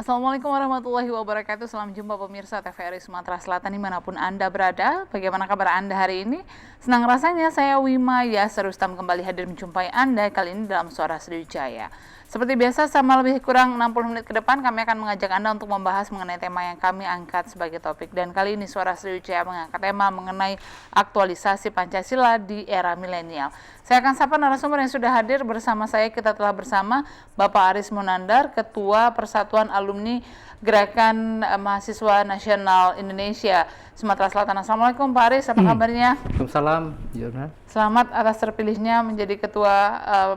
Assalamualaikum warahmatullahi wabarakatuh. Selamat jumpa pemirsa TVRI Sumatera Selatan dimanapun Anda berada. Bagaimana kabar Anda hari ini? Senang rasanya saya Wima Yasir Rustam kembali hadir menjumpai Anda kali ini dalam Suara Sriwijaya. Seperti biasa, selama lebih kurang 60 menit ke depan kami akan mengajak Anda untuk membahas mengenai tema yang kami angkat sebagai topik. Dan kali ini Suara Sriwijaya mengangkat tema mengenai aktualisasi Pancasila di era milenial. Saya akan sapa narasumber yang sudah hadir bersama saya. Kita telah bersama Bapak Aris Munandar, Ketua Persatuan Alumni Gerakan Mahasiswa Nasional Indonesia Sumatera Selatan. Assalamualaikum Pak Aris, apa kabarnya? Waalaikumsalam, Jurnal. Selamat atas terpilihnya menjadi Ketua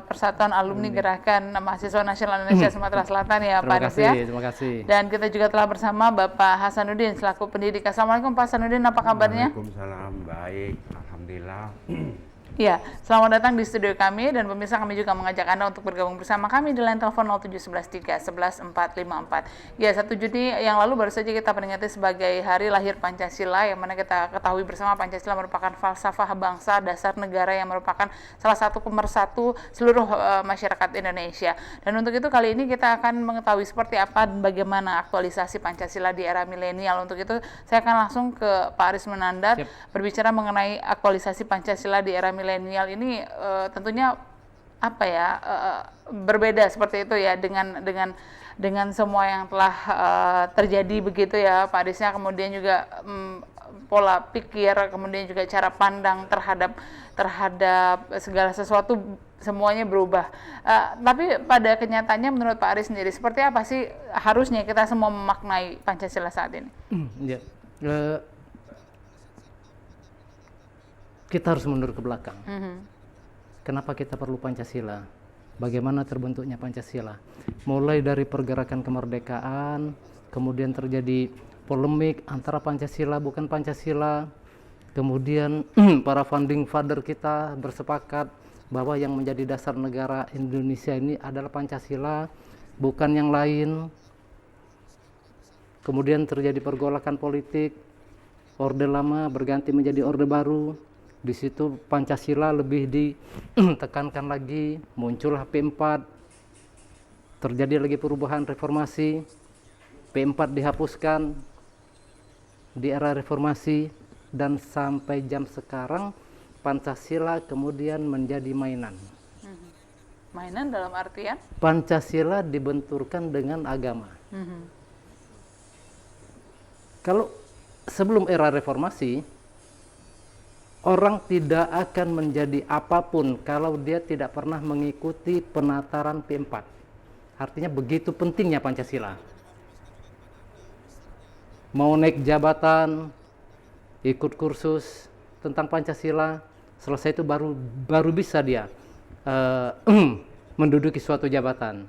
Persatuan Alumni Gerakan Mahasiswa Nasional Indonesia Sumatera Selatan ya Pak Aris ya. Terima kasih. Dan kita juga telah bersama Bapak Hasanuddin selaku pendidik. Assalamualaikum Pak Hasanuddin, apa kabarnya? Waalaikumsalam, baik, alhamdulillah. Ya, selamat datang di studio kami dan pemirsa, kami juga mengajak Anda untuk bergabung bersama kami di line telepon 07113 11 454. Ya, 1 Juni yang lalu baru saja kita peringati sebagai Hari Lahir Pancasila, yang mana kita ketahui bersama Pancasila merupakan falsafah bangsa, dasar negara yang merupakan salah satu pemersatu seluruh masyarakat Indonesia. Dan untuk itu kali ini kita akan mengetahui seperti apa dan bagaimana aktualisasi Pancasila di era milenial. Untuk itu saya akan langsung ke Pak Aris Munandar. Berbicara mengenai aktualisasi Pancasila di era milenial ini tentunya apa ya, berbeda seperti itu ya dengan semua yang telah terjadi begitu ya Pak Arisnya, kemudian juga pola pikir, kemudian juga cara pandang terhadap segala sesuatu semuanya berubah. Tapi pada kenyataannya menurut Pak Aris sendiri seperti apa sih harusnya kita semua memaknai Pancasila saat ini? Ya. Kita harus mundur ke belakang. Kenapa kita perlu Pancasila? Bagaimana terbentuknya Pancasila? Mulai dari pergerakan kemerdekaan, kemudian terjadi polemik antara Pancasila bukan Pancasila, kemudian para founding father kita bersepakat bahwa yang menjadi dasar negara Indonesia ini adalah Pancasila, bukan yang lain. Kemudian terjadi pergolakan politik, Orde Lama berganti menjadi Orde Baru. Di situ Pancasila lebih ditekankan lagi, muncullah P4, terjadi lagi perubahan reformasi, P4 dihapuskan di era reformasi, dan sampai jam sekarang Pancasila kemudian menjadi mainan. Mainan dalam artian? Pancasila dibenturkan dengan agama. Kalau sebelum era reformasi, orang tidak akan menjadi apapun kalau dia tidak pernah mengikuti penataran P4. Artinya begitu pentingnya Pancasila. Mau naik jabatan, ikut kursus tentang Pancasila, selesai itu baru bisa dia menduduki suatu jabatan.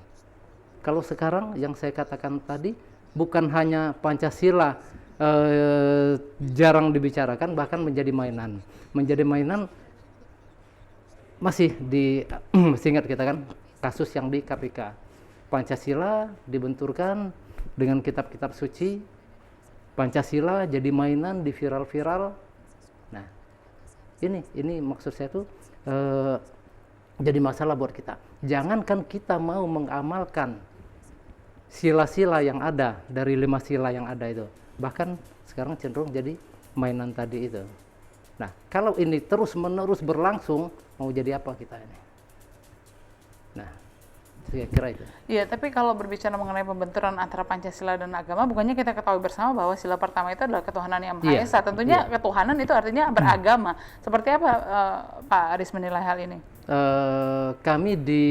Kalau sekarang yang saya katakan tadi, bukan hanya Pancasila jarang dibicarakan, bahkan menjadi mainan. Menjadi mainan masih ingat kita kan kasus yang di KPK. Pancasila dibenturkan dengan kitab-kitab suci, Pancasila jadi mainan di viral-viral. Nah, ini maksud saya tuh jadi masalah buat kita. Jangankan kita mau mengamalkan sila-sila yang ada dari 5 sila yang ada itu, bahkan sekarang cenderung jadi mainan tadi itu. Nah, kalau ini terus-menerus berlangsung, mau jadi apa kita ini? Nah, saya kira itu. Iya, tapi kalau berbicara mengenai pembenturan antara Pancasila dan agama, bukannya kita ketahui bersama bahwa sila pertama itu adalah ketuhanan yang Maha Esa. Tentunya ketuhanan itu artinya beragama. Seperti apa Pak Aris menilai hal ini? Kami di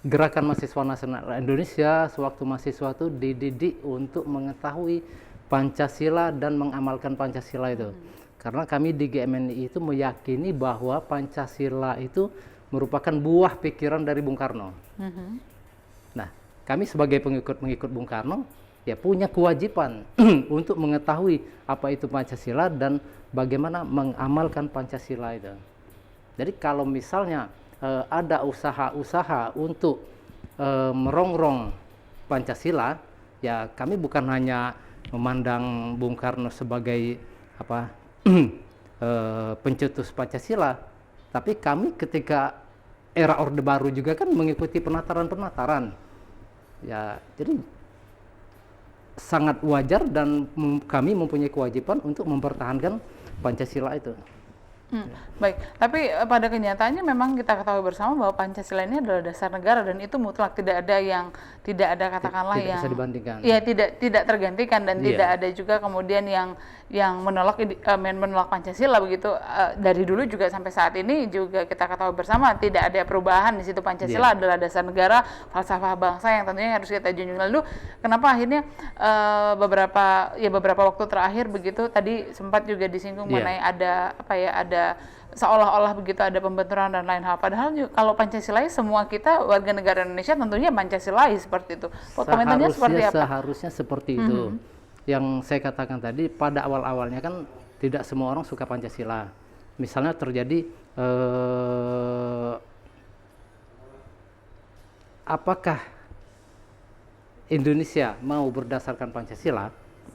Gerakan Mahasiswa Nasional Indonesia sewaktu mahasiswa itu dididik untuk mengetahui Pancasila dan mengamalkan Pancasila itu. Karena kami di GMNI itu meyakini bahwa Pancasila itu merupakan buah pikiran dari Bung Karno. Nah, kami sebagai pengikut Bung Karno ya punya kewajiban untuk mengetahui apa itu Pancasila dan bagaimana mengamalkan Pancasila itu. Jadi kalau misalnya ada usaha-usaha untuk merongrong Pancasila, ya kami bukan hanya memandang Bung Karno sebagai pencetus Pancasila, tapi kami ketika era Orde Baru juga kan mengikuti penataran-penataran. Ya, jadi sangat wajar dan kami mempunyai kewajiban untuk mempertahankan Pancasila itu. Baik, tapi pada kenyataannya memang kita ketahui bersama bahwa Pancasila ini adalah dasar negara dan itu mutlak, tidak ada katakanlah Tidak yang bisa dibandingkan. ya tidak tergantikan dan Iya. tidak ada juga kemudian yang menolak Pancasila begitu. Dari dulu juga sampai saat ini juga kita ketahui bersama tidak ada perubahan di situ. Pancasila adalah dasar negara, falsafah bangsa yang tentunya harus kita junjung. Lalu kenapa akhirnya beberapa waktu terakhir begitu tadi sempat juga disinggung Iya. mengenai ada seolah-olah begitu ada pembenturan dan lain hal. Padahal kalau Pancasilais semua kita warga negara Indonesia tentunya Pancasilais seperti itu. Komentarnya seperti apa? Seharusnya seperti itu. Yang saya katakan tadi, pada awal-awalnya kan tidak semua orang suka Pancasila. Misalnya terjadi apakah Indonesia mau berdasarkan Pancasila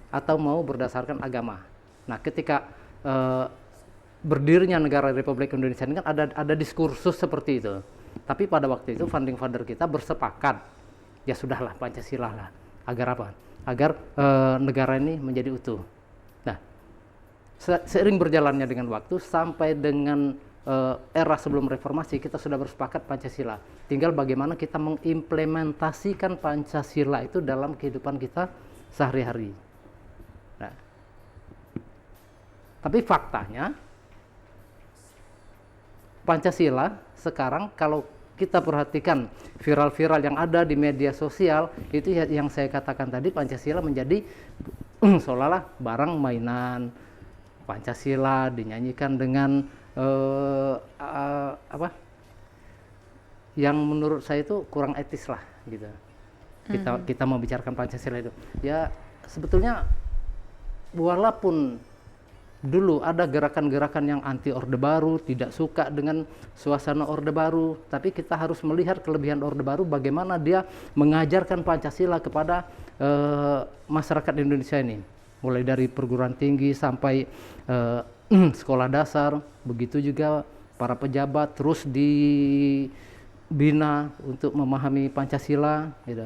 atau mau berdasarkan agama? Nah, ketika berdirinya negara Republik Indonesia ini kan ada diskursus seperti itu. Tapi pada waktu itu founding father kita bersepakat, ya sudahlah Pancasila lah. Agar apa? Agar negara ini menjadi utuh. Nah, seiring berjalannya dengan waktu sampai dengan era sebelum reformasi kita sudah bersepakat Pancasila. Tinggal bagaimana kita mengimplementasikan Pancasila itu dalam kehidupan kita sehari-hari. Nah, tapi faktanya Pancasila sekarang kalau kita perhatikan viral-viral yang ada di media sosial, itu yang saya katakan tadi, Pancasila menjadi seolah-olah barang mainan. Pancasila dinyanyikan dengan yang menurut saya itu kurang etis lah gitu. Kita mau bicarakan Pancasila itu. Ya sebetulnya walaupun dulu ada gerakan-gerakan yang anti Orde Baru, tidak suka dengan suasana Orde Baru, tapi kita harus melihat kelebihan Orde Baru bagaimana dia mengajarkan Pancasila kepada masyarakat Indonesia ini, mulai dari perguruan tinggi sampai sekolah dasar, begitu juga para pejabat terus dibina untuk memahami Pancasila gitu.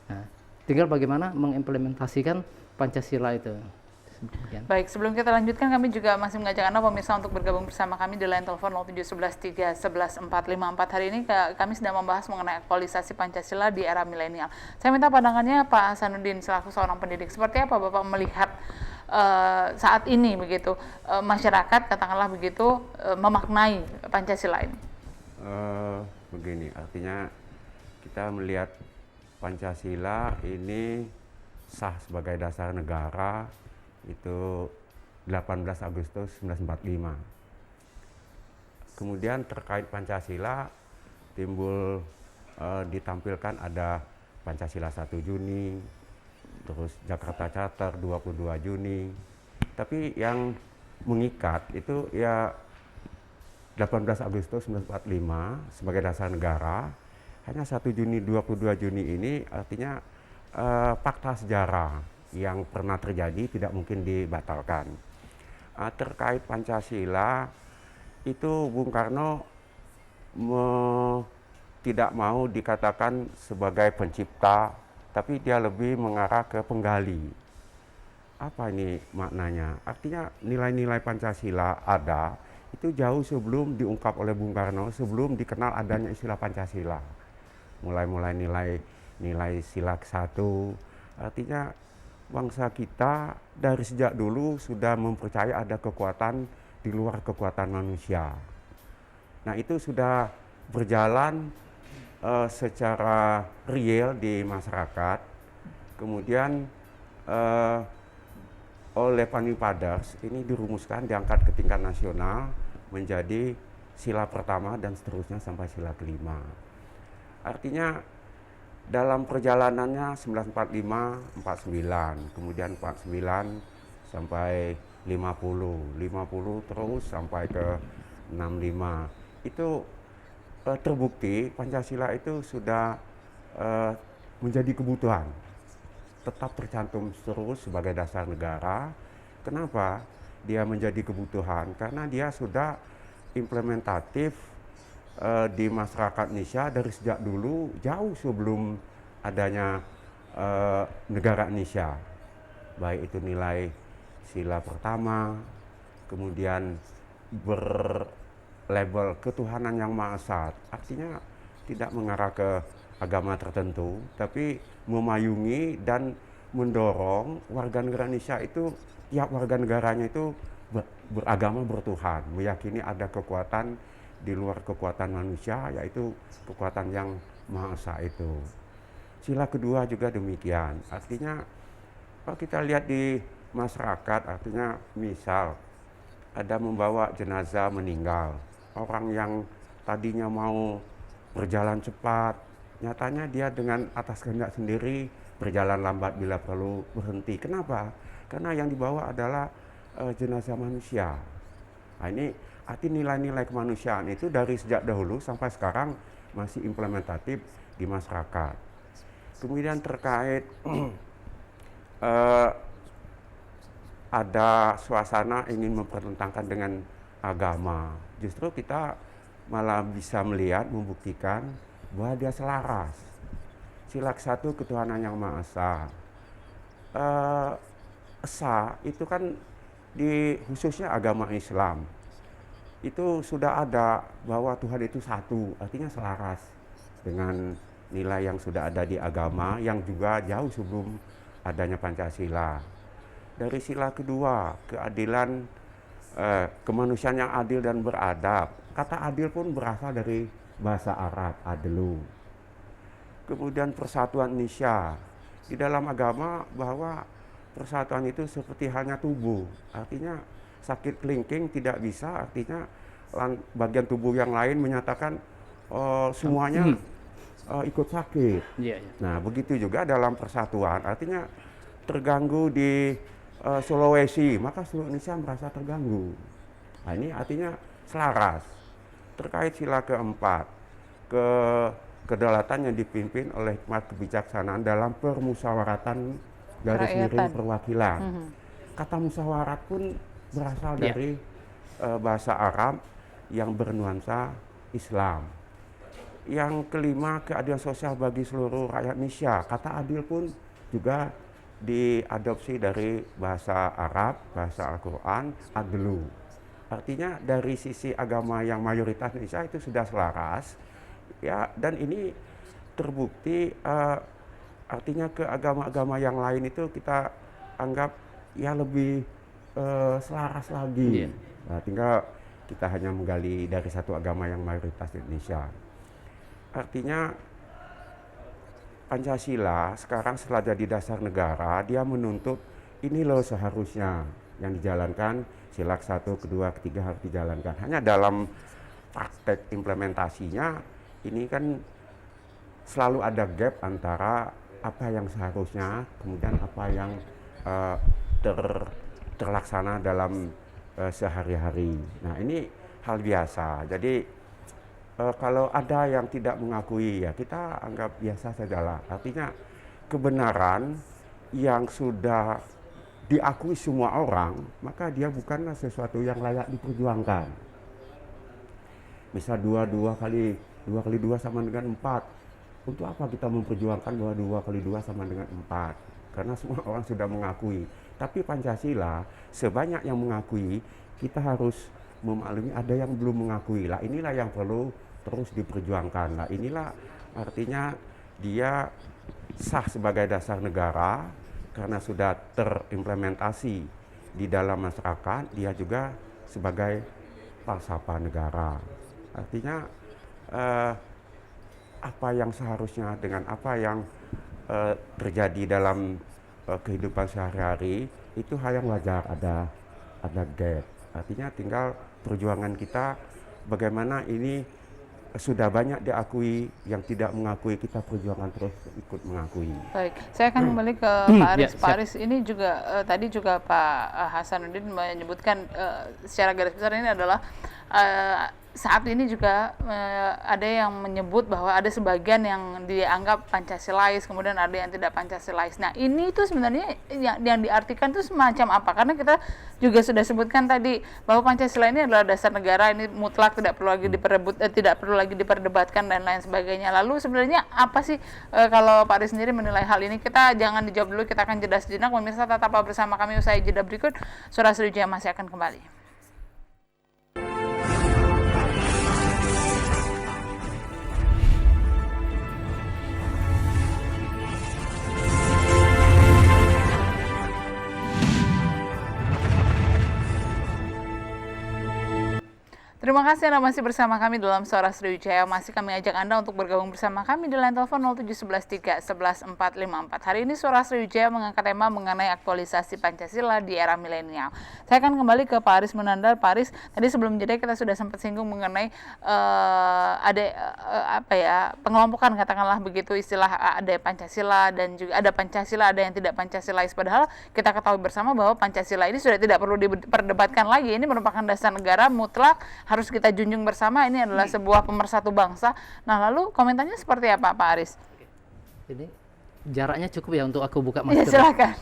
Nah, tinggal bagaimana mengimplementasikan Pancasila itu. Baik, sebelum kita lanjutkan kami juga masih mengajak Anda pemirsa untuk bergabung bersama kami di line telepon 07113114454. Hari ini kami sedang membahas mengenai aktualisasi Pancasila di era milenial. Saya minta pandangannya Pak Hasanuddin selaku seorang pendidik. Seperti apa Bapak melihat saat ini begitu masyarakat katakanlah begitu memaknai Pancasila ini? Begini, artinya kita melihat Pancasila ini sah sebagai dasar negara itu 18 Agustus 1945. Kemudian terkait Pancasila timbul ditampilkan ada Pancasila 1 Juni, terus Jakarta Charter 22 Juni. Tapi yang mengikat itu ya 18 Agustus 1945 sebagai dasar negara, hanya 1 Juni 22 Juni ini artinya fakta sejarah yang pernah terjadi tidak mungkin dibatalkan. Terkait Pancasila itu Bung Karno tidak mau dikatakan sebagai pencipta, tapi dia lebih mengarah ke penggali. Apa ini maknanya? Artinya nilai-nilai Pancasila ada itu jauh sebelum diungkap oleh Bung Karno, sebelum dikenal adanya istilah Pancasila. Mulai nilai sila ke-1, artinya bangsa kita dari sejak dulu sudah mempercayai ada kekuatan di luar kekuatan manusia. Nah, itu sudah berjalan secara real di masyarakat. Kemudian oleh Founding Fathers ini dirumuskan, diangkat ke tingkat nasional menjadi sila pertama dan seterusnya sampai sila kelima. Artinya dalam perjalanannya 1945, 49, kemudian 49 sampai 50 terus sampai ke 65. Itu terbukti Pancasila itu sudah menjadi kebutuhan. Tetap tercantum terus sebagai dasar negara. Kenapa dia menjadi kebutuhan? Karena dia sudah implementatif di masyarakat Indonesia dari sejak dulu, jauh sebelum adanya negara Indonesia, baik itu nilai sila pertama, kemudian berlabel ketuhanan yang Maha Esa, artinya tidak mengarah ke agama tertentu, tapi memayungi dan mendorong warga negara Indonesia itu, tiap warga negaranya itu beragama bertuhan, meyakini ada kekuatan di luar kekuatan manusia, yaitu kekuatan yang Maha Esa itu. Sila kedua juga demikian, artinya kalau kita lihat di masyarakat, artinya misal ada membawa jenazah meninggal, orang yang tadinya mau berjalan cepat, nyatanya dia dengan atas kehendak sendiri berjalan lambat bila perlu berhenti. Kenapa? Karena yang dibawa adalah jenazah manusia. Nah, ini arti nilai-nilai kemanusiaan itu dari sejak dahulu sampai sekarang masih implementatif di masyarakat. Kemudian terkait ada suasana ingin mempertentangkan dengan agama, justru kita malah bisa melihat, membuktikan bahwa dia selaras. Sila satu ketuhanan yang Maha Esa. Esa itu kan di khususnya agama Islam itu sudah ada bahwa Tuhan itu satu, artinya selaras dengan nilai yang sudah ada di agama yang juga jauh sebelum adanya Pancasila. Dari sila kedua, keadilan, kemanusiaan yang adil dan beradab. Kata adil pun berasal dari bahasa Arab, adlu. Kemudian persatuan Indonesia. Di dalam agama bahwa persatuan itu seperti halnya tubuh. Artinya sakit kelingking tidak bisa, artinya bagian tubuh yang lain menyatakan semuanya ikut sakit. Nah, begitu juga dalam persatuan, artinya terganggu di Sulawesi, maka seluruh Indonesia merasa terganggu. Nah, ini artinya selaras. Terkait sila keempat, kedaulatan yang dipimpin oleh hikmat kebijaksanaan dalam permusyawaratan garis miring perwakilan. Kata musyawarat pun berasal dari bahasa Arab yang bernuansa Islam. Yang kelima, keadilan sosial bagi seluruh rakyat Indonesia. Kata adil pun juga diadopsi dari bahasa Arab, bahasa Al-Quran, adlu. Artinya dari sisi agama yang mayoritas Indonesia itu sudah selaras, ya, dan ini terbukti, artinya ke agama-agama yang lain itu kita anggap ya lebih selaras lagi. Nah, tinggal kita hanya menggali dari satu agama yang mayoritas di Indonesia. Artinya Pancasila sekarang setelah jadi dasar negara, dia menuntut ini loh seharusnya yang dijalankan, sila 1, kedua, ketiga harus dijalankan. Hanya dalam praktek implementasinya ini kan selalu ada gap antara apa yang seharusnya, kemudian apa yang terlaksana dalam sehari-hari. Nah, ini hal biasa. Jadi kalau ada yang tidak mengakui, ya kita anggap biasa sajalah. Artinya kebenaran yang sudah diakui semua orang, maka dia bukanlah sesuatu yang layak diperjuangkan. Misal 2 kali 2 sama dengan 4. Untuk apa kita memperjuangkan bahwa 2 kali 2 sama dengan 4? Karena semua orang sudah mengakui. Tapi Pancasila, sebanyak yang mengakui, kita harus memaklumi ada yang belum mengakui. Lah inilah yang perlu terus diperjuangkan. Lah inilah artinya dia sah sebagai dasar negara karena sudah terimplementasi di dalam masyarakat. Dia juga sebagai falsafah negara. Artinya apa yang seharusnya dengan apa yang terjadi dalam kehidupan sehari-hari itu hal yang wajar, ada gap. Artinya tinggal perjuangan kita bagaimana ini sudah banyak diakui, yang tidak mengakui kita perjuangan terus ikut mengakui. Baik, saya akan kembali ke Pak Aris. Pak Aris, ini juga tadi juga Pak Hasanuddin menyebutkan secara garis besar ini adalah saat ini juga ada yang menyebut bahwa ada sebagian yang dianggap Pancasilais, kemudian ada yang tidak Pancasilais. Nah, ini tuh sebenarnya yang diartikan tuh semacam apa? Karena kita juga sudah sebutkan tadi bahwa Pancasila ini adalah dasar negara, ini mutlak, tidak perlu lagi tidak perlu lagi diperdebatkan dan lain sebagainya. Lalu sebenarnya apa sih kalau Pak Aris sendiri menilai hal ini? Kita jangan dijawab dulu, kita akan jeda sejenak. Pemirsa, tetaplah bersama kami usai jeda berikut. Suara Sriwijaya masih akan kembali. Terima kasih Anda masih bersama kami dalam Suara Sriwijaya. Masih kami ajak Anda untuk bergabung bersama kami di line telepon 07113 11454. Hari ini Suara Sriwijaya mengangkat tema mengenai aktualisasi Pancasila di era milenial. Saya akan kembali ke Pak Aris Munandar. Pak Aris, tadi sebelum jeda kita sudah sempat singgung mengenai pengelompokan, katakanlah begitu, istilah ada Pancasila dan juga ada Pancasila, ada yang tidak Pancasilais. Padahal kita ketahui bersama bahwa Pancasila ini sudah tidak perlu diperdebatkan lagi. Ini merupakan dasar negara mutlak, harus kita junjung bersama. Ini adalah sebuah pemersatu bangsa. Nah, lalu komentarnya seperti apa, Pak Aris? Ini jaraknya cukup ya untuk aku buka Ya, masker. silakan.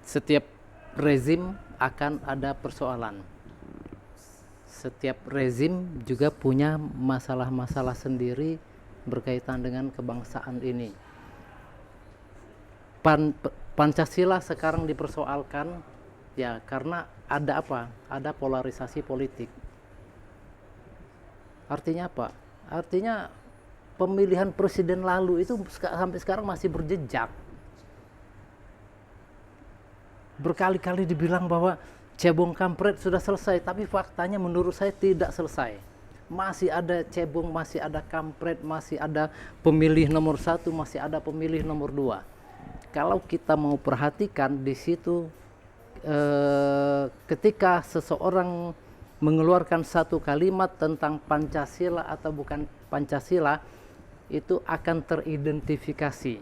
Setiap rezim akan ada persoalan. Setiap rezim juga punya masalah-masalah sendiri berkaitan dengan kebangsaan ini. Pancasila sekarang dipersoalkan ya karena ada apa? Ada polarisasi politik. Artinya apa? Artinya pemilihan presiden lalu itu sampai sekarang masih berjejak. Berkali-kali dibilang bahwa cebong kampret sudah selesai, tapi faktanya menurut saya tidak selesai. Masih ada cebong, masih ada kampret, masih ada pemilih nomor 1, masih ada pemilih nomor 2. Kalau kita mau perhatikan di situ, ketika seseorang mengeluarkan satu kalimat tentang Pancasila atau bukan Pancasila, itu akan teridentifikasi.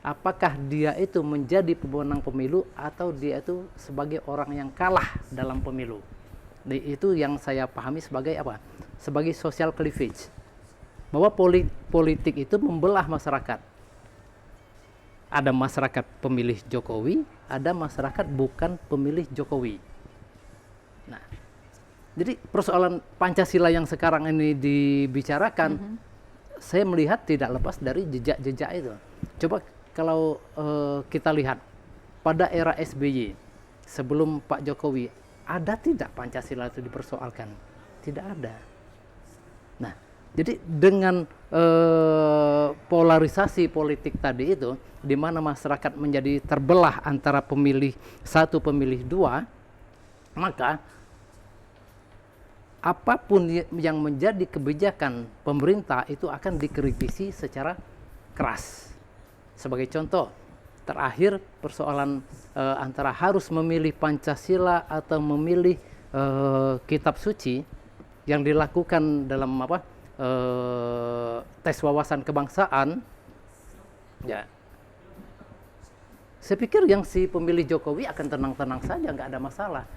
Apakah dia itu menjadi pemenang pemilu atau dia itu sebagai orang yang kalah dalam pemilu. Itu yang saya pahami sebagai apa? Sebagai social cleavage. Bahwa politik itu membelah masyarakat. Ada masyarakat pemilih Jokowi, ada masyarakat bukan pemilih Jokowi. Nah, jadi persoalan Pancasila yang sekarang ini dibicarakan, saya melihat tidak lepas dari jejak-jejak itu. Coba kalau kita lihat pada era SBY, sebelum Pak Jokowi, ada tidak Pancasila itu dipersoalkan? Tidak ada. Nah, jadi dengan polarisasi politik tadi itu, di mana masyarakat menjadi terbelah antara pemilih 1, pemilih 2, maka apapun yang menjadi kebijakan pemerintah itu akan dikritisi secara keras. Sebagai contoh, terakhir persoalan antara harus memilih Pancasila atau memilih kitab suci yang dilakukan dalam tes wawasan kebangsaan, ya, saya pikir yang si pemilih Jokowi akan tenang-tenang saja, nggak ada masalah.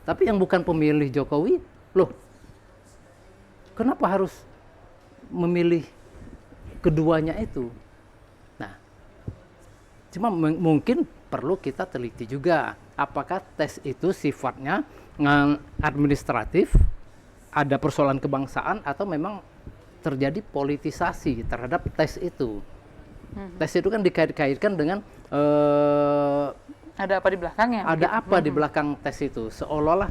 Tapi yang bukan pemilih Jokowi, loh, kenapa harus memilih keduanya itu? Nah, cuma mungkin perlu kita teliti juga, apakah tes itu sifatnya administratif, ada persoalan kebangsaan, atau memang terjadi politisasi terhadap tes itu. Tes itu kan dikait-kaitkan dengan ada apa di belakangnya? Ada apa di belakang tes itu? Seolah-olah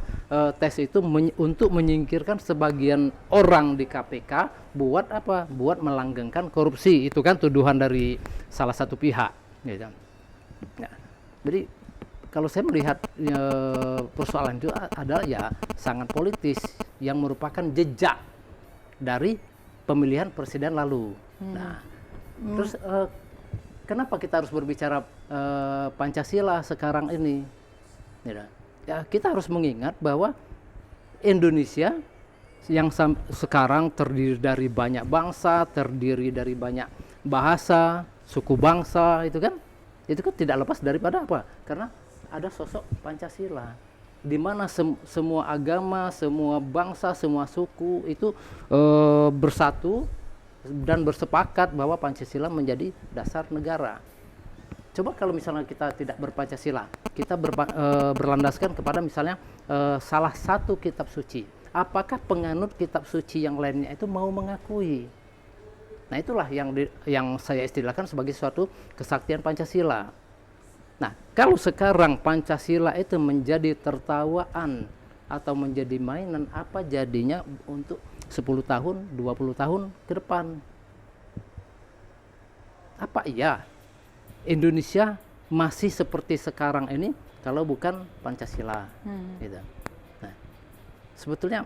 tes itu untuk menyingkirkan sebagian orang di KPK buat apa? Buat melanggengkan korupsi. Itu kan tuduhan dari salah satu pihak. Gitu. Nah, jadi kalau saya melihat persoalan itu adalah ya sangat politis yang merupakan jejak dari pemilihan presiden lalu. Nah, terus kenapa kita harus berbicara Pancasila sekarang ini? Ya, kita harus mengingat bahwa Indonesia yang sekarang terdiri dari banyak bangsa, terdiri dari banyak bahasa, suku bangsa, itu kan tidak lepas daripada apa? Karena ada sosok Pancasila. di mana semua agama, semua bangsa, semua suku itu bersatu dan bersepakat bahwa Pancasila menjadi dasar negara. Coba kalau misalnya kita tidak berpancasila, kita berlandaskan kepada misalnya salah satu kitab suci. Apakah penganut kitab suci yang lainnya itu mau mengakui? Nah, itulah yang saya istilahkan sebagai suatu kesaktian Pancasila. Nah, kalau sekarang Pancasila itu menjadi tertawaan atau menjadi mainan, apa jadinya untuk 10 tahun, 20 tahun ke depan? Apa iya Indonesia masih seperti sekarang ini kalau bukan Pancasila? Gitu. Nah, sebetulnya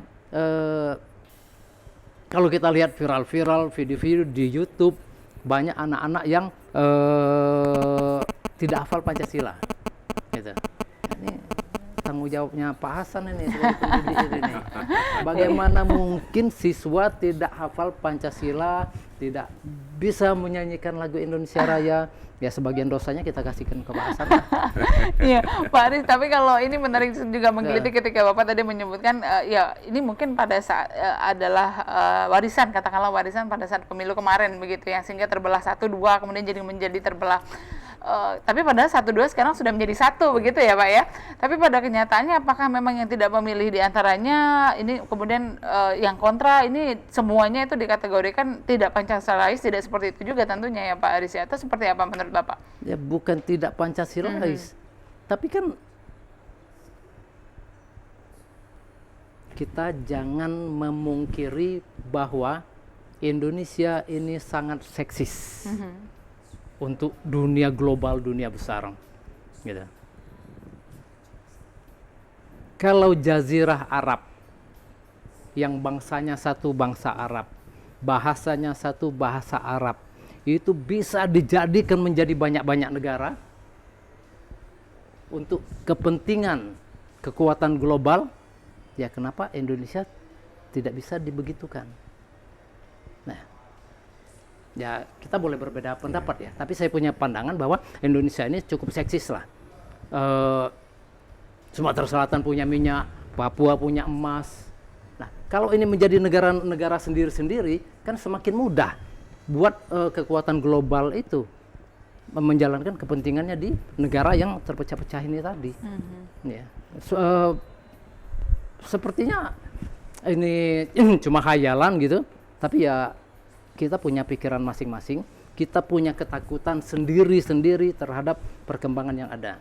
kalau kita lihat viral-viral video-video di YouTube, banyak anak-anak yang tidak hafal Pancasila. Gitu. Ini tanggung jawabnya Pak Hasan ini sebagai pendidik ini. Bagaimana mungkin siswa tidak hafal Pancasila, tidak bisa menyanyikan lagu Indonesia Raya? Ya, sebagian dosanya kita kasihkan ke Pak Hasan. Iya, Pak Aris, tapi kalau ini menarik juga menggelitik ketika Bapak tadi menyebutkan ya ini mungkin pada saat adalah warisan, katakanlah warisan pada saat pemilu kemarin begitu yang sehingga terbelah 1-2 kemudian menjadi terbelah. Tapi padahal 1-2 sekarang sudah menjadi 1 begitu ya Pak ya. Tapi pada kenyataannya apakah memang yang tidak memilih diantaranya ini kemudian yang kontra ini semuanya itu dikategorikan tidak Pancasilais, tidak seperti itu juga tentunya ya Pak Aris ya, atau seperti apa menurut Bapak? Ya, bukan tidak Pancasilais, tapi kan kita jangan memungkiri bahwa Indonesia ini sangat seksis untuk dunia global, dunia besar, gitu. Kalau Jazirah Arab yang bangsanya satu bangsa Arab, bahasanya satu bahasa Arab, itu bisa dijadikan menjadi banyak-banyak negara untuk kepentingan kekuatan global, ya kenapa Indonesia tidak bisa dibegitukan? Nah, ya kita boleh berbeda pendapat ya, tapi saya punya pandangan bahwa Indonesia ini cukup seksis lah. Sumatera Selatan punya minyak, Papua punya emas. Nah, kalau ini menjadi negara-negara sendiri-sendiri, kan semakin mudah buat kekuatan global itu menjalankan kepentingannya di negara yang terpecah-pecah ini tadi. Ya. Sepertinya ini cuma khayalan gitu, tapi ya kita punya pikiran masing-masing, kita punya ketakutan sendiri-sendiri terhadap perkembangan yang ada.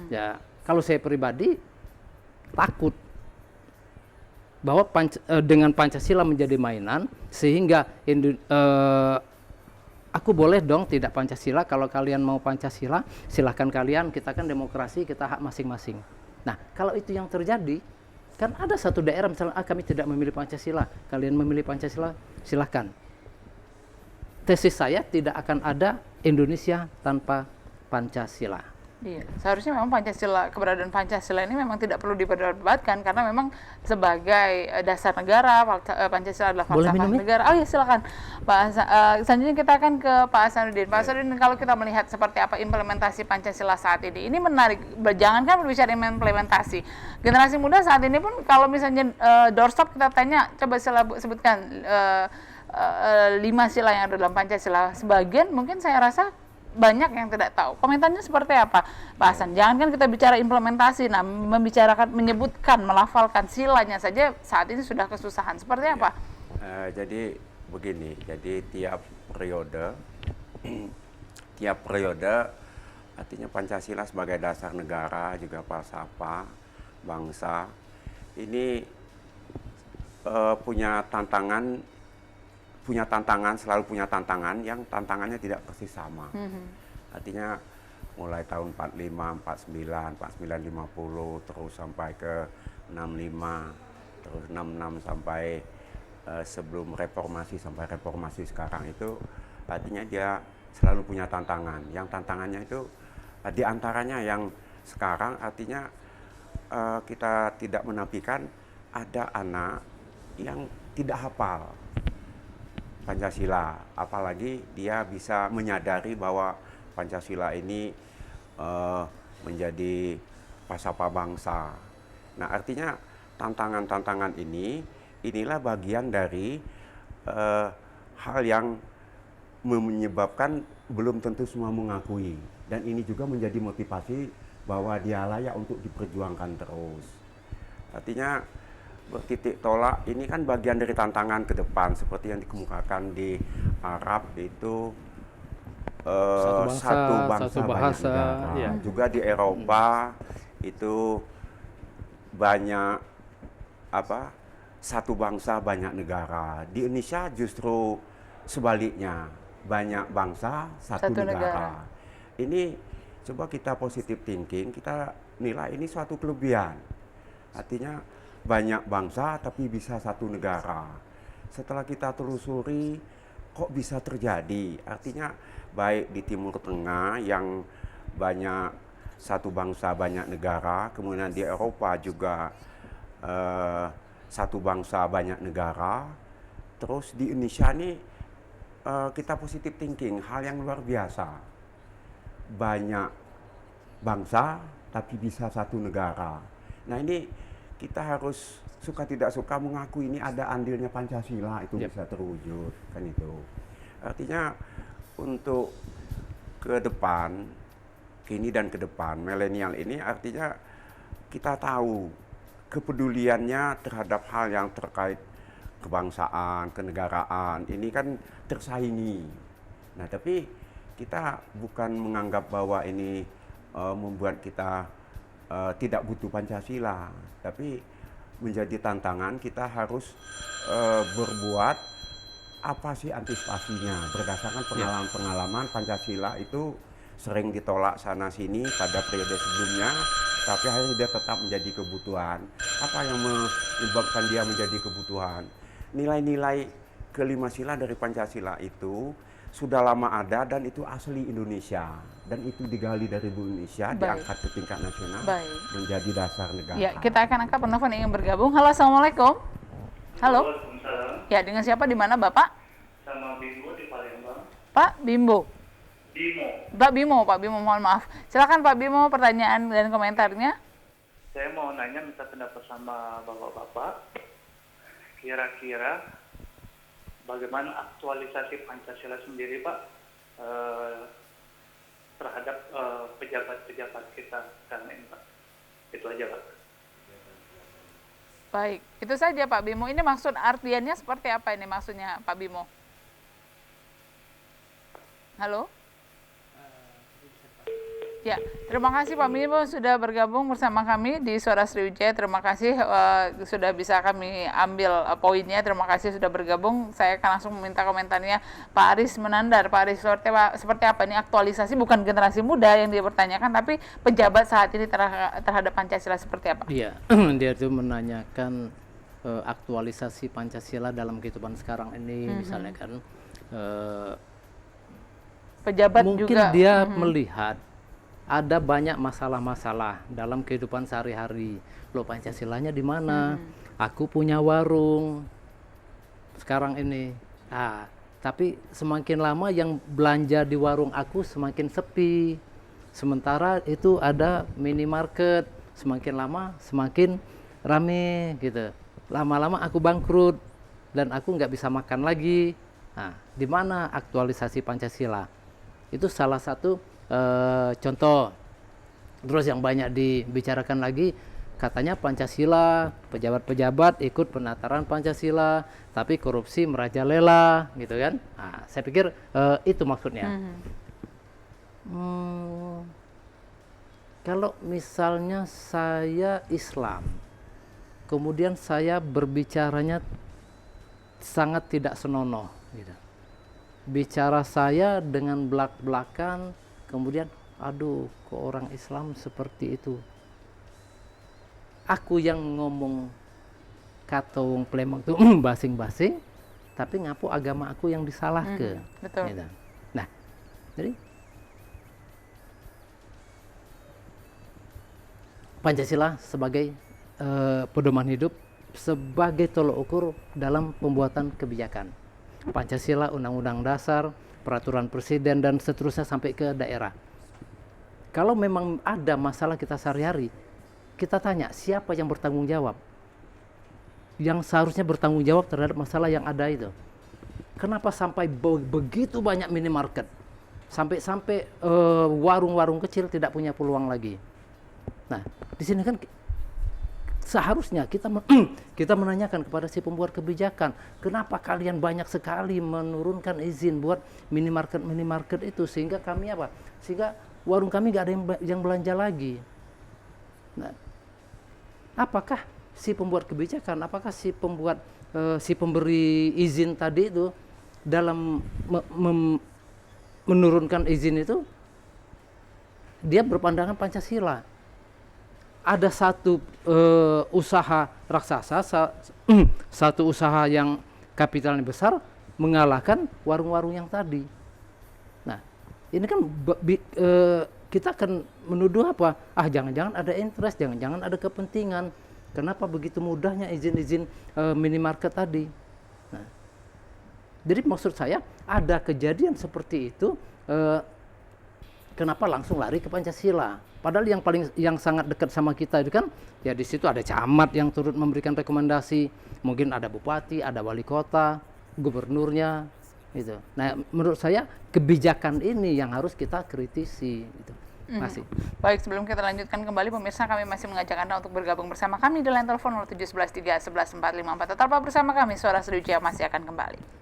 Ya, kalau saya pribadi takut bahwa dengan Pancasila menjadi mainan sehingga aku boleh dong tidak Pancasila, kalau kalian mau Pancasila silahkan kalian, kita kan demokrasi, kita hak masing-masing. Nah, kalau itu yang terjadi, kan ada satu daerah misalnya kami tidak memilih Pancasila, kalian memilih Pancasila, silahkan. Tesis saya tidak akan ada Indonesia tanpa Pancasila. Iya, seharusnya memang keberadaan Pancasila ini memang tidak perlu diperdebatkan karena memang sebagai dasar negara, Pancasila adalah falsafah negara. Oh ya, silakan Pak selanjutnya kita akan ke Pak Hasanuddin. Pak Hasanuddin, kalau kita melihat seperti apa implementasi Pancasila saat ini menarik. Jangankan berbicara implementasi, generasi muda saat ini pun kalau misalnya doorstop kita tanya, coba sebutkan 5 sila yang ada dalam Pancasila. Sebagian mungkin saya rasa banyak yang tidak tahu. Komentarnya seperti apa, Pak Hasan? Jangankan kita bicara implementasi, nah membicarakan, menyebutkan, melafalkan silanya saja saat ini sudah kesusahan. Seperti apa? Jadi begini, jadi tiap periode artinya Pancasila sebagai dasar negara juga falsafah bangsa ini selalu punya tantangan yang tantangannya tidak persis sama. Artinya mulai tahun 45, 49, 49, 50 terus sampai ke 65, terus 66 sampai sebelum reformasi sampai reformasi sekarang itu artinya dia selalu punya tantangan. Yang tantangannya itu diantaranya yang sekarang artinya kita tidak menafikan ada anak yang tidak hafal Pancasila, apalagi dia bisa menyadari bahwa Pancasila ini menjadi falsafah bangsa. Nah, artinya tantangan-tantangan inilah bagian dari hal yang menyebabkan belum tentu semua mengakui. Dan ini juga menjadi motivasi bahwa dia layak untuk diperjuangkan terus. Artinya bertitik tolak ini kan bagian dari tantangan ke depan seperti yang dikemukakan di Arab itu satu bangsa satu banyak bahasa, negara. ya. Juga di Eropa itu banyak apa? Satu bangsa banyak negara. Di Indonesia justru sebaliknya, banyak bangsa satu negara. Ini coba kita positive thinking, kita nilai ini suatu kelebihan. Artinya banyak bangsa tapi bisa satu negara. Setelah kita telusuri kok bisa terjadi, artinya baik di Timur Tengah yang banyak satu bangsa banyak negara, kemudian di Eropa juga satu bangsa banyak negara, terus di Indonesia ini kita positive thinking, hal yang luar biasa, banyak bangsa tapi bisa satu negara. Nah ini kita harus suka tidak suka mengakui ini ada andilnya Pancasila itu bisa terwujud kan itu. Artinya untuk ke depan, kini dan ke depan milenial ini artinya kita tahu kepeduliannya terhadap hal yang terkait kebangsaan, kenegaraan ini kan tersaingi. Nah tapi kita bukan menganggap bahwa ini membuat kita tidak butuh Pancasila, tapi menjadi tantangan kita harus berbuat apa sih antisipasinya berdasarkan pengalaman-pengalaman Pancasila itu sering ditolak sana sini pada periode sebelumnya, tapi akhirnya dia tetap menjadi kebutuhan. Apa yang menyebabkan dia menjadi kebutuhan? Nilai-nilai kelima sila dari Pancasila itu sudah lama ada dan itu asli Indonesia dan itu digali dari Indonesia, diangkat ke tingkat nasional menjadi dasar negara. Ya, kita akan angkat penelpon yang ingin bergabung. Halo, assalamualaikum. Halo. Ya, dengan siapa di mana Bapak? Sama Bimbo di Palembang. Pak Bimbo. Bimo. Pak Bimo, mohon maaf. Silakan Pak Bimo, pertanyaan dan komentarnya. Saya mau nanya, minta pendapat sama bapak-bapak. Kira-kira bagaimana aktualisasi Pancasila sendiri, Pak, terhadap pejabat-pejabat kita sekarang ini, Pak? Itu aja, Pak. Baik, itu saja Pak Bimo. Ini maksud artiannya seperti apa ini maksudnya Pak Bimo? Halo? Ya, terima kasih Pak Bimo sudah bergabung bersama kami di Suara Sriwijaya. Terima kasih sudah bisa kami ambil poinnya. Terima kasih sudah bergabung. Saya akan langsung meminta komentarnya Pak Aris Menandar. Pak Aris, seperti apa ini aktualisasi bukan generasi muda yang dipertanyakan, tapi pejabat saat ini terhadap Pancasila seperti apa? Iya, dia itu menanyakan aktualisasi Pancasila dalam kehidupan sekarang ini, misalnya kan. Pejabat mungkin juga dia melihat ada banyak masalah-masalah dalam kehidupan sehari-hari. Loh, Pancasilanya di mana? Aku punya warung sekarang ini. Tapi semakin lama yang belanja di warung aku semakin sepi. Sementara itu ada minimarket, semakin lama semakin rame gitu. Lama-lama aku bangkrut dan aku nggak bisa makan lagi. Nah, di mana aktualisasi Pancasila? Itu salah satu contoh. Terus yang banyak dibicarakan lagi, katanya Pancasila, pejabat-pejabat ikut penataran Pancasila, tapi korupsi merajalela, gitu kan? Nah, saya pikir itu maksudnya. Kalau misalnya saya Islam, kemudian saya berbicaranya sangat tidak senonoh, gitu. Bicara saya dengan belak-belakan, kemudian aduh kok orang Islam seperti itu. Aku yang ngomong kata wong Palembang itu basing-basing, tapi ngapu agama aku yang disalahke. Betul. Gitu. Nah, jadi Pancasila sebagai pedoman hidup, sebagai tolok ukur dalam pembuatan kebijakan. Pancasila, Undang-Undang Dasar, Peraturan Presiden, dan seterusnya sampai ke daerah. Kalau memang ada masalah kita sehari-hari, kita tanya siapa yang bertanggung jawab, yang seharusnya bertanggung jawab terhadap masalah yang ada itu. Kenapa sampai begitu banyak minimarket, sampai warung-warung kecil tidak punya peluang lagi. Nah, di sini kan seharusnya kita menanyakan kepada si pembuat kebijakan, kenapa kalian banyak sekali menurunkan izin buat minimarket itu, sehingga kami apa? Sehingga warung kami nggak ada yang belanja lagi. Nah, apakah si pembuat kebijakan, apakah si pemberi izin tadi itu dalam menurunkan izin itu dia berpandangan Pancasila? Ada satu usaha raksasa, satu usaha yang kapitalnya besar mengalahkan warung-warung yang tadi. Nah, ini kan kita akan menuduh apa? Jangan-jangan ada interest, jangan-jangan ada kepentingan. Kenapa begitu mudahnya izin-izin minimarket tadi? Nah, jadi maksud saya ada kejadian seperti itu, kenapa langsung lari ke Pancasila? Padahal yang sangat dekat sama kita itu kan, ya di situ ada camat yang turut memberikan rekomendasi, mungkin ada bupati, ada wali kota, gubernurnya, gitu. Nah, menurut saya kebijakan ini yang harus kita kritisi, gitu. Masih. Baik, sebelum kita lanjutkan kembali, pemirsa, kami masih mengajak Anda untuk bergabung bersama kami di line telepon 07113114454. Tetaplah bersama kami, Suara Sriwijaya masih akan kembali.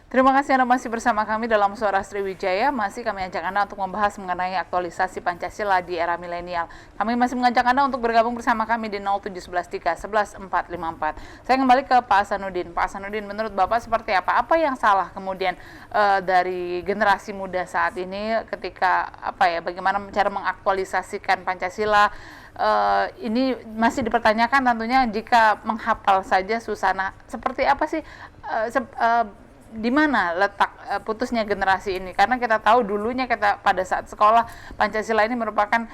Terima kasih Anda masih bersama kami dalam Suara Sriwijaya. Masih kami ajak Anda untuk membahas mengenai aktualisasi Pancasila di era milenial. Kami masih mengajak Anda untuk bergabung bersama kami di 07113114454. Saya kembali ke Pak Hasanuddin. Pak Hasanuddin, menurut Bapak seperti apa? Apa yang salah kemudian dari generasi muda saat ini ketika bagaimana cara mengaktualisasikan Pancasila? Ini masih dipertanyakan tentunya jika menghafal saja susana. Seperti apa sih di mana letak putusnya generasi ini? Karena kita tahu dulunya kita pada saat sekolah Pancasila ini merupakan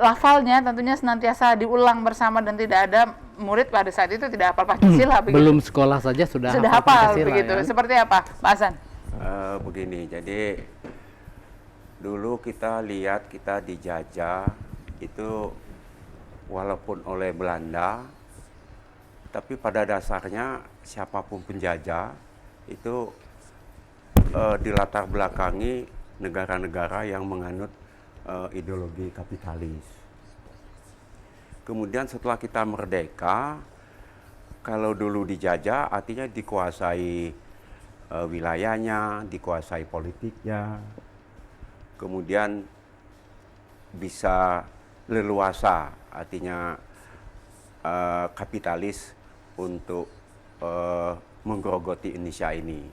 lafalnya tentunya senantiasa diulang bersama dan tidak ada murid pada saat itu tidak hafal Pancasila. Belum sekolah saja sudah hafal begitu. Ya? Seperti apa, Pak Hasan? Begini, jadi dulu kita lihat kita dijajah itu walaupun oleh Belanda, tapi pada dasarnya siapapun penjajah itu dilatar belakangi negara-negara yang menganut ideologi kapitalis. Kemudian setelah kita merdeka, kalau dulu dijajah artinya dikuasai wilayahnya, dikuasai politiknya, kemudian bisa leluasa, artinya kapitalis untuk menggerogoti Indonesia ini.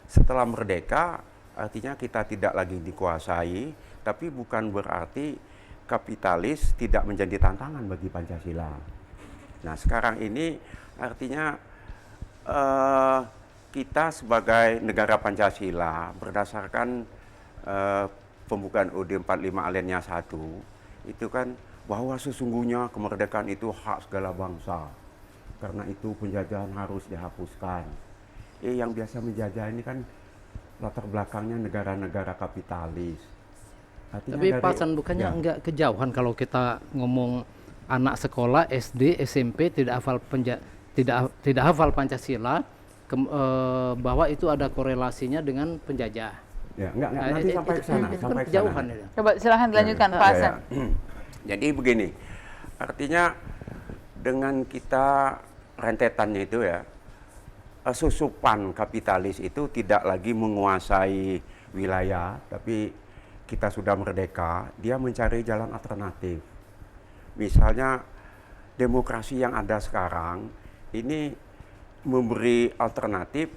Setelah merdeka, artinya kita tidak lagi dikuasai, tapi bukan berarti kapitalis tidak menjadi tantangan bagi Pancasila. Nah, sekarang ini artinya kita sebagai negara Pancasila berdasarkan pembukaan UUD 45 alinea 1 itu kan bahwa sesungguhnya kemerdekaan itu hak segala bangsa. Karena itu penjajahan harus dihapuskan. Yang biasa menjajah ini kan latar belakangnya negara-negara kapitalis. Artinya tapi Pak Hasan, bukannya enggak kejauhan kalau kita ngomong anak sekolah SD, SMP tidak hafal Pancasila, bahwa itu ada korelasinya dengan penjajah. Ya, enggak nanti sampai ke sana, sampai ke kejauhan sana. itu. Coba silahkan dilanjutkan, Pak Hasan. Jadi begini, artinya dengan kita rentetannya itu ya, susupan kapitalis itu tidak lagi menguasai wilayah, tapi kita sudah merdeka, dia mencari jalan alternatif. Misalnya demokrasi yang ada sekarang ini memberi alternatif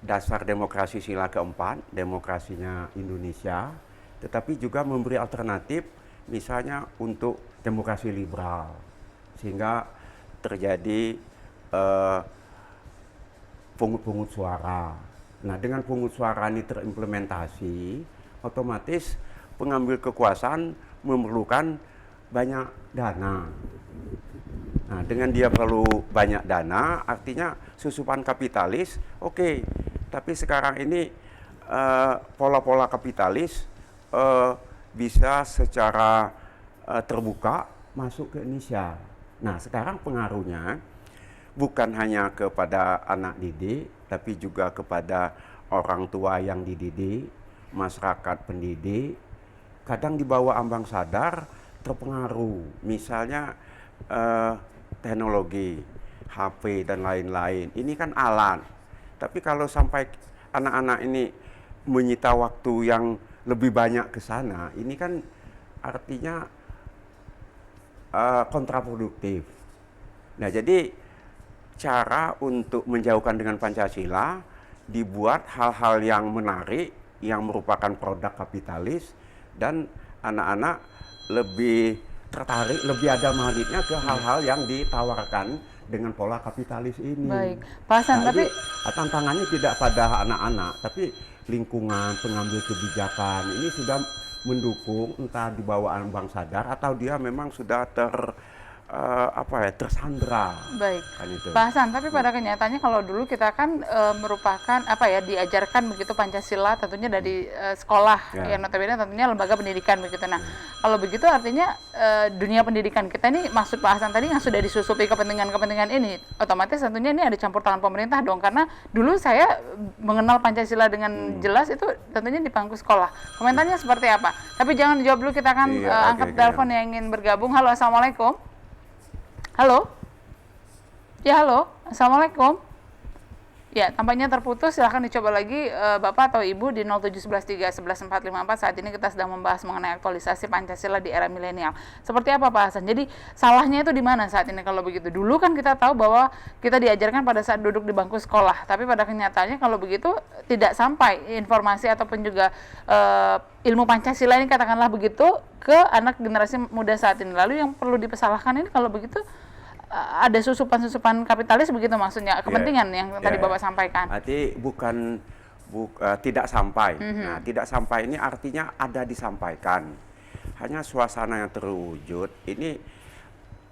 dasar demokrasi sila keempat, demokrasinya Indonesia, tetapi juga memberi alternatif misalnya untuk demokrasi liberal, sehingga terjadi pungut-pungut suara. Nah, dengan pungut suara ini terimplementasi, otomatis pengambil kekuasaan memerlukan banyak dana. Nah, dengan dia perlu banyak dana, artinya susupan kapitalis, oke. Tapi sekarang ini pola-pola kapitalis bisa secara terbuka masuk ke Indonesia. Nah, sekarang pengaruhnya bukan hanya kepada anak didik, tapi juga kepada orang tua yang dididik, masyarakat pendidik. Kadang di bawah ambang sadar terpengaruh. Misalnya teknologi, HP dan lain-lain. Ini kan alat. Tapi kalau sampai anak-anak ini menyita waktu yang lebih banyak ke sana, ini kan artinya kontraproduktif. Nah, jadi cara untuk menjauhkan dengan Pancasila dibuat hal-hal yang menarik, yang merupakan produk kapitalis, dan anak-anak lebih tertarik, lebih ada magnetnya ke hal-hal yang ditawarkan dengan pola kapitalis ini. Baik, Pak Hasan, Nah, tapi jadi tantangannya tidak pada anak-anak, tapi lingkungan, pengambil kebijakan ini sudah mendukung, entah di bawah ambang sadar atau dia memang sudah tersandra. baik, Kan itu. Pak Hasan, tapi pada kenyataannya kalau dulu kita kan merupakan diajarkan begitu Pancasila tentunya dari sekolah, Ya. yang notabene tentunya lembaga pendidikan begitu. Nah, kalau begitu artinya dunia pendidikan kita ini, maksud Pak Hasan tadi yang sudah disusupi kepentingan-kepentingan ini, otomatis tentunya ini ada campur tangan pemerintah dong, karena dulu saya mengenal Pancasila dengan jelas itu tentunya di bangku sekolah. Komentarnya seperti apa? Tapi jangan dijawab dulu, kita akan Iya, angkat oke. telepon yang ingin bergabung. Halo, assalamualaikum. Halo? Ya, halo. Assalamualaikum. Ya, tampaknya terputus. Silahkan dicoba lagi Bapak atau Ibu di 07113114454. Saat ini kita sedang membahas mengenai aktualisasi Pancasila di era milenial. Seperti apa Pak Hasan? Jadi salahnya itu di mana saat ini kalau begitu? Dulu kan kita tahu bahwa kita diajarkan pada saat duduk di bangku sekolah. Tapi pada kenyataannya kalau begitu tidak sampai informasi ataupun juga ilmu Pancasila ini, katakanlah begitu, ke anak generasi muda saat ini. Lalu yang perlu dipersalahkan ini kalau begitu ada susupan-susupan kapitalis begitu maksudnya, kepentingan yang tadi Bapak sampaikan. Arti tidak sampai. Nah, tidak sampai ini artinya ada disampaikan. Hanya suasana yang terwujud. Ini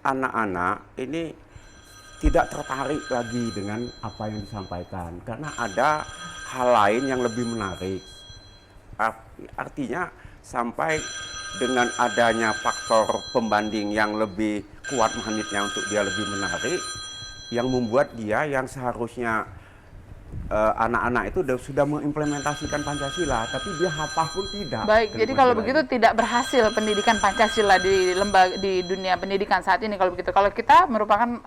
anak-anak ini tidak tertarik lagi dengan apa yang disampaikan karena ada hal lain yang lebih menarik. Artinya sampai dengan adanya faktor pembanding yang lebih kuat magnetnya untuk dia lebih menarik, yang membuat dia yang seharusnya anak-anak itu sudah mengimplementasikan Pancasila, tapi dia hafal pun tidak. Baik, jadi kalau begitu tidak berhasil pendidikan Pancasila di di dunia pendidikan saat ini kalau begitu. Kalau kita merupakan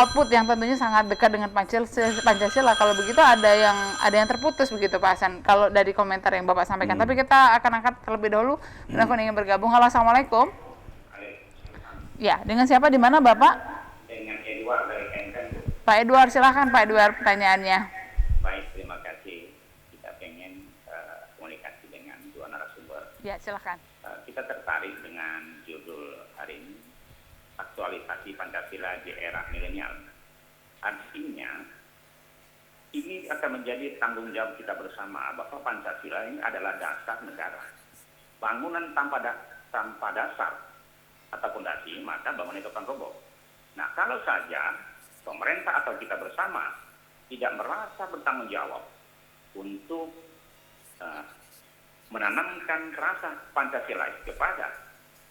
output yang tentunya sangat dekat dengan Pancasila. Kalau begitu ada yang terputus begitu Pak Hasan kalau dari komentar yang Bapak sampaikan. Tapi kita akan angkat terlebih dahulu telepon ingin bergabung. Halo, assalamualaikum. Ya, dengan siapa, di mana Bapak? Dengan Edward dari Kenten. Pak Edward, silahkan Pak Edward pertanyaannya. Baik, terima kasih. Kita pengen komunikasi dengan dua narasumber. Ya, silahkan. Kita tertarik dengan judul hari ini, aktualisasi Pancasila di era milenial. Artinya, ini akan menjadi tanggung jawab kita bersama bahwa Pancasila ini adalah dasar negara. Bangunan tanpa dasar atau fondasi, maka bangunan itu akan roboh. Nah, kalau saja pemerintah atau kita bersama tidak merasa bertanggung jawab untuk menanamkan rasa Pancasila kepada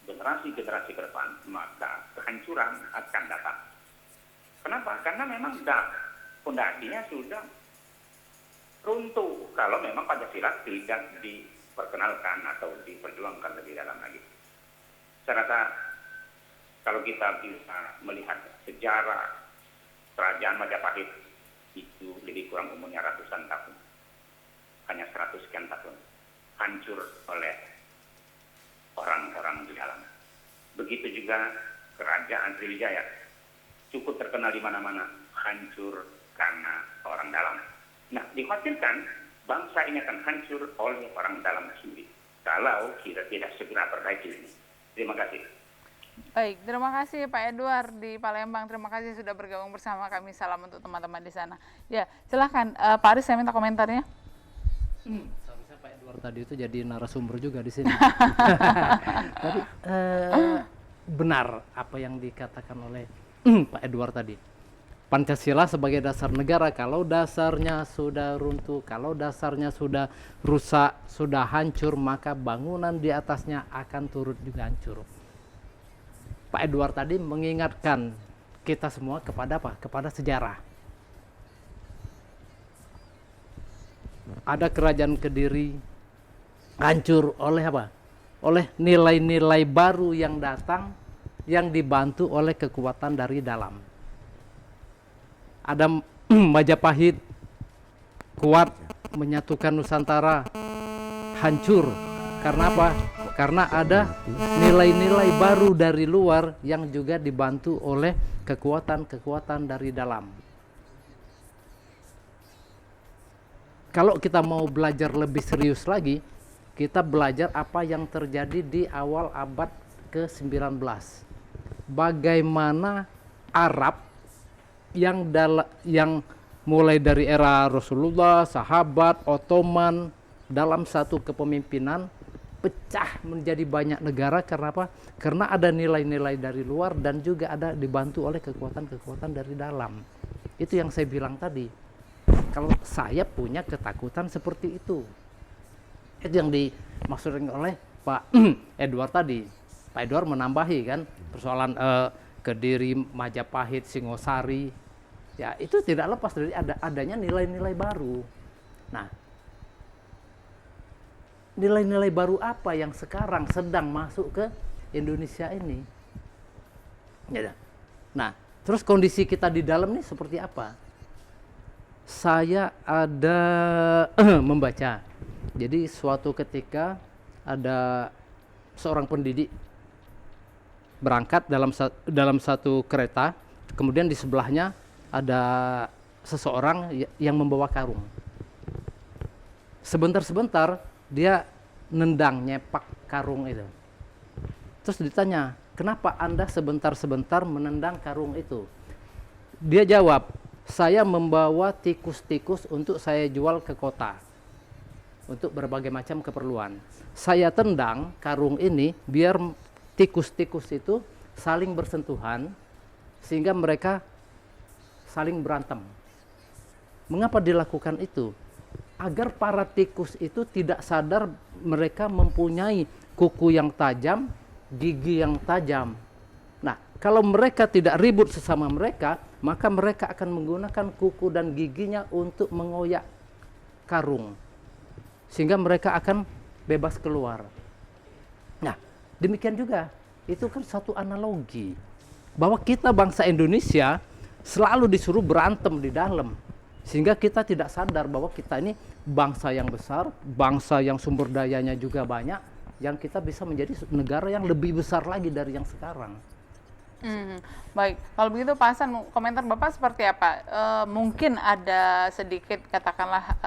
generasi-generasi ke depan, maka kehancuran akan datang. Kenapa? Karena memang fondasinya sudah runtuh kalau memang Pancasila tidak diperkenalkan atau diperjuangkan lebih dalam lagi. Saya rasa kalau kita bisa melihat sejarah kerajaan Majapahit itu lebih kurang umurnya ratusan tahun, hanya 100 sekian tahun, hancur oleh orang-orang di dalam. Begitu juga kerajaan Sriwijaya, cukup terkenal di mana-mana, hancur karena orang dalam. Nah, dikhawatirkan bangsa ini akan hancur oleh orang dalam sendiri kalau kita tidak segera perbaiki ini. Terima kasih. Baik, terima kasih Pak Edward di Palembang. Terima kasih sudah bergabung bersama kami. Salam untuk teman-teman di sana. Ya, silahkan Pak Aris, saya minta komentarnya. Seharusnya Pak Edward Edward tadi itu jadi narasumber juga di sini. Tapi benar apa yang dikatakan oleh Pak Edward tadi. Pancasila sebagai dasar negara, kalau dasarnya sudah runtuh, kalau dasarnya sudah rusak, sudah hancur, maka bangunan di atasnya akan turut juga hancur. Pak Edward tadi mengingatkan kita semua kepada apa? Kepada sejarah. Ada kerajaan Kediri hancur oleh apa? Oleh nilai-nilai baru yang datang, yang dibantu oleh kekuatan dari dalam. Ada Majapahit kuat menyatukan Nusantara, hancur karena apa? Karena ada nilai-nilai baru dari luar yang juga dibantu oleh kekuatan-kekuatan dari dalam. Kalau kita mau belajar lebih serius lagi, kita belajar apa yang terjadi di awal abad ke-19. Bagaimana Arab yang mulai dari era Rasulullah, sahabat, Ottoman, dalam satu kepemimpinan pecah menjadi banyak negara. Karena apa? Karena ada nilai-nilai dari luar dan juga ada dibantu oleh kekuatan-kekuatan dari dalam. Itu yang saya bilang tadi. Kalau saya punya ketakutan seperti itu yang dimaksudkan oleh Pak Edward tadi. Pak Edward menambahi kan persoalan Kediri, Majapahit, Singosari, ya itu tidak lepas dari adanya nilai-nilai baru. Nah, nilai-nilai baru apa yang sekarang sedang masuk ke Indonesia ini? Ya. Nah, terus kondisi kita di dalam ini seperti apa? Saya ada membaca. Jadi suatu ketika ada seorang pendidik berangkat dalam satu kereta, kemudian di sebelahnya ada seseorang yang membawa karung. Sebentar-sebentar dia nendang, nyepak karung itu. Terus ditanya, kenapa Anda sebentar-sebentar menendang karung itu? Dia jawab, saya membawa tikus-tikus untuk saya jual ke kota, untuk berbagai macam keperluan. Saya tendang karung ini biar tikus-tikus itu saling bersentuhan sehingga mereka saling berantem. Mengapa dilakukan itu? Agar para tikus itu tidak sadar mereka mempunyai kuku yang tajam, gigi yang tajam. Nah, kalau mereka tidak ribut sesama mereka, maka mereka akan menggunakan kuku dan giginya untuk mengoyak karung, sehingga mereka akan bebas keluar. Nah, demikian juga, itu kan satu analogi bahwa kita bangsa Indonesia selalu disuruh berantem di dalam, sehingga kita tidak sadar bahwa kita ini bangsa yang besar, bangsa yang sumber dayanya juga banyak, yang kita bisa menjadi negara yang lebih besar lagi dari yang sekarang. Baik, kalau begitu Pak Hasan, komentar Bapak seperti apa? Mungkin ada sedikit katakanlah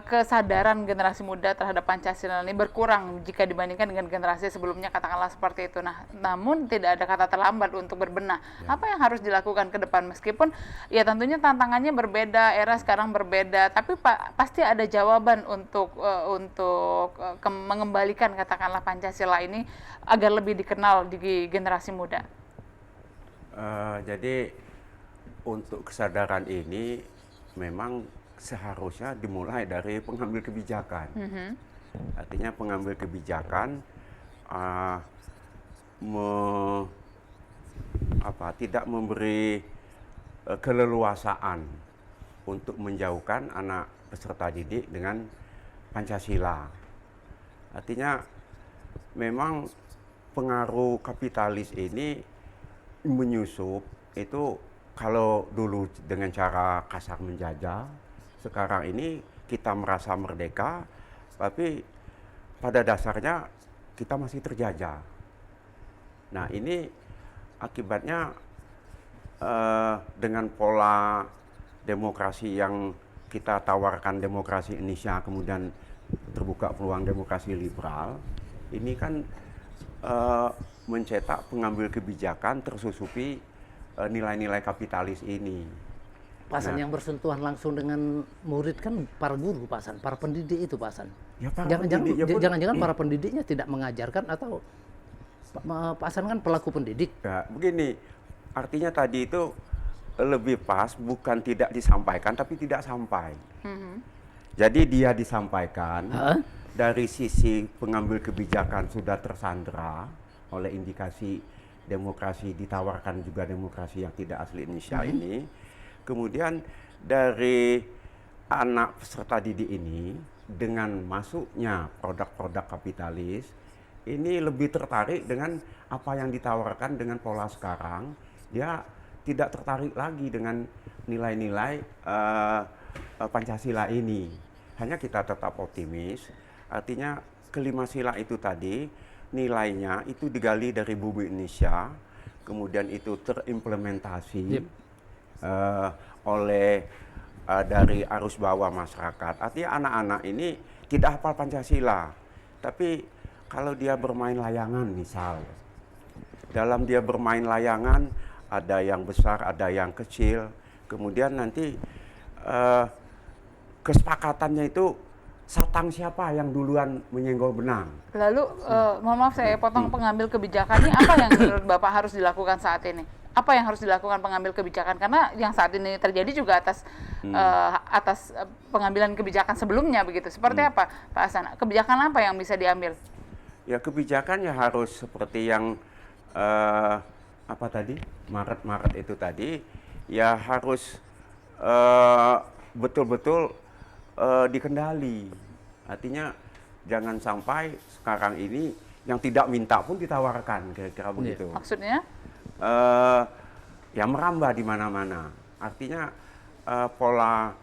kesadaran generasi muda terhadap Pancasila ini berkurang jika dibandingkan dengan generasi sebelumnya, katakanlah seperti itu. Nah, namun tidak ada kata terlambat untuk berbenah. Ya. Apa yang harus dilakukan ke depan? Meskipun ya tentunya tantangannya berbeda, era sekarang berbeda, tapi pasti ada jawaban untuk mengembalikan katakanlah Pancasila ini agar lebih dikenal di generasi muda. Jadi untuk kesadaran ini memang seharusnya dimulai dari pengambil kebijakan. Artinya pengambil kebijakan tidak memberi keleluasaan untuk menjauhkan anak peserta didik dengan Pancasila. Artinya memang pengaruh kapitalis ini menyusup itu. Kalau dulu dengan cara kasar menjajah, sekarang ini kita merasa merdeka, tapi pada dasarnya kita masih terjajah. Nah, ini akibatnya dengan pola demokrasi yang kita tawarkan, demokrasi Indonesia, kemudian terbuka peluang demokrasi liberal, ini kan mencetak pengambil kebijakan tersusupi nilai-nilai kapitalis ini. Pak Hasan, yang bersentuhan langsung dengan murid kan para guru, Pak Hasan, para pendidik itu, Pak Hasan. Ya, para Jangan-jangan pendidik, ya, pun- jangan-jangan para pendidiknya tidak mengajarkan, atau Pak Hasan kan pelaku pendidik. Ya, begini, artinya tadi itu lebih pas bukan tidak disampaikan tapi tidak sampai. Jadi dia disampaikan dari sisi pengambil kebijakan sudah tersandra oleh indikasi demokrasi, ditawarkan juga demokrasi yang tidak asli Indonesia ini. Kemudian dari anak peserta didik ini dengan masuknya produk-produk kapitalis ini lebih tertarik dengan apa yang ditawarkan dengan pola sekarang. Dia tidak tertarik lagi dengan nilai-nilai Pancasila ini. Hanya kita tetap optimis, artinya kelima sila itu tadi nilainya itu digali dari bumi Indonesia, kemudian itu terimplementasi oleh dari arus bawah masyarakat. Artinya anak-anak ini tidak hafal Pancasila, tapi kalau dia bermain layangan misal, dalam dia bermain layangan ada yang besar, ada yang kecil, kemudian nanti kesepakatannya itu satang siapa yang duluan menyenggol benang. Lalu, mohon maaf saya potong, pengambil kebijakannya apa yang menurut Bapak harus dilakukan saat ini? Apa yang harus dilakukan pengambil kebijakan? Karena yang saat ini terjadi juga atas pengambilan kebijakan sebelumnya begitu. Seperti apa, Pak Hasan? Kebijakan apa yang bisa diambil? Ya, kebijakannya harus seperti yang apa tadi, Maret itu tadi, ya harus betul-betul dikendali. Artinya jangan sampai sekarang ini yang tidak minta pun ditawarkan, kira-kira begitu. Maksudnya? Ya merambah di mana-mana. Artinya pola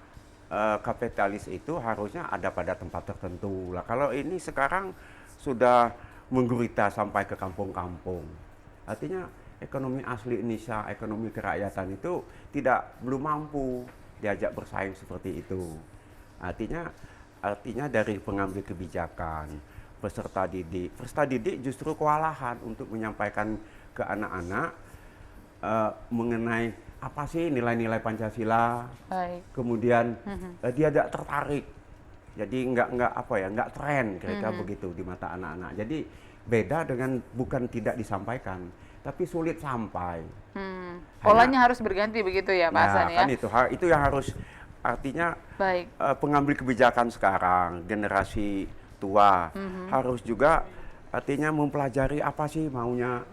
kapitalis itu harusnya ada pada tempat tertentu. Lah kalau ini sekarang sudah menggurita sampai ke kampung-kampung. Artinya ekonomi asli Indonesia, ekonomi kerakyatan itu belum mampu diajak bersaing seperti itu. Artinya dari pengambil kebijakan, peserta didik justru kewalahan untuk menyampaikan ke anak-anak mengenai apa sih nilai-nilai Pancasila. Baik. Kemudian dia tidak tertarik, jadi nggak tren kira-kira begitu di mata anak-anak. Jadi beda dengan bukan tidak disampaikan, tapi sulit sampai. Polanya harus berganti begitu ya, Pak Hasan ya? Kan itu yang harus, artinya Baik. pengambil kebijakan sekarang, generasi tua harus juga artinya mempelajari apa sih maunya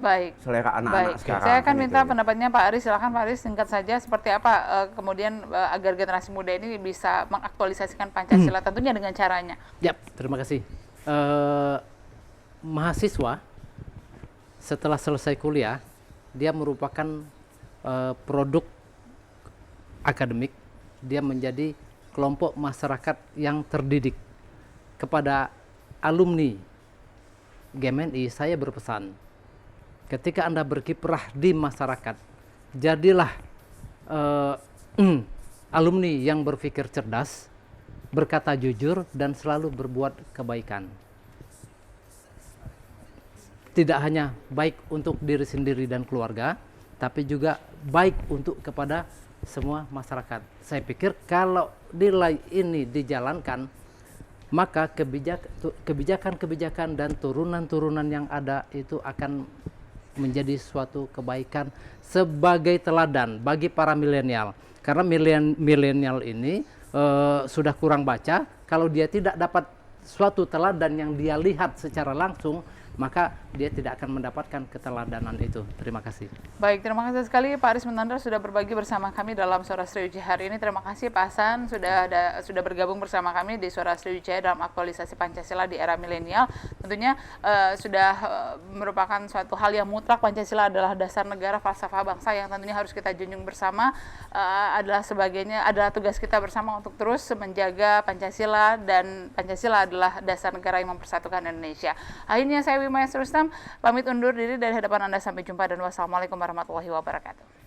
selera anak-anak sekarang. Saya akan kan minta itu. pendapatnya Pak Aris. Silakan Pak Aris, singkat saja seperti apa kemudian agar generasi muda ini bisa mengaktualisasikan Pancasila tentunya dengan caranya. Yap, terima kasih. Mahasiswa setelah selesai kuliah, dia merupakan produk akademik, dia menjadi kelompok masyarakat yang terdidik. Kepada alumni GMNI, saya berpesan, ketika Anda berkiprah di masyarakat, jadilah alumni yang berpikir cerdas, berkata jujur, dan selalu berbuat kebaikan. Tidak hanya baik untuk diri sendiri dan keluarga, tapi juga baik untuk kepada semua masyarakat. Saya pikir kalau nilai ini dijalankan, maka kebijakan-kebijakan dan turunan-turunan yang ada itu akan menjadi suatu kebaikan sebagai teladan bagi para milenial. Karena milenial ini sudah kurang baca, kalau dia tidak dapat suatu teladan yang dia lihat secara langsung, maka dia tidak akan mendapatkan keteladanan itu. Terima kasih. Baik, terima kasih sekali Pak Aris Munandar sudah berbagi bersama kami dalam Suara Sriwijaya hari ini. Terima kasih Pak Hasan sudah bergabung bersama kami di Suara Sriwijaya dalam aktualisasi Pancasila di era milenial. Tentunya sudah merupakan suatu hal yang mutlak. Pancasila adalah dasar negara, falsafah bangsa yang tentunya harus kita junjung bersama. Adalah tugas kita bersama untuk terus menjaga Pancasila, dan Pancasila adalah dasar negara yang mempersatukan Indonesia. Akhirnya saya Wimaya Rustam pamit undur diri dari hadapan Anda, sampai jumpa dan wassalamualaikum warahmatullahi wabarakatuh.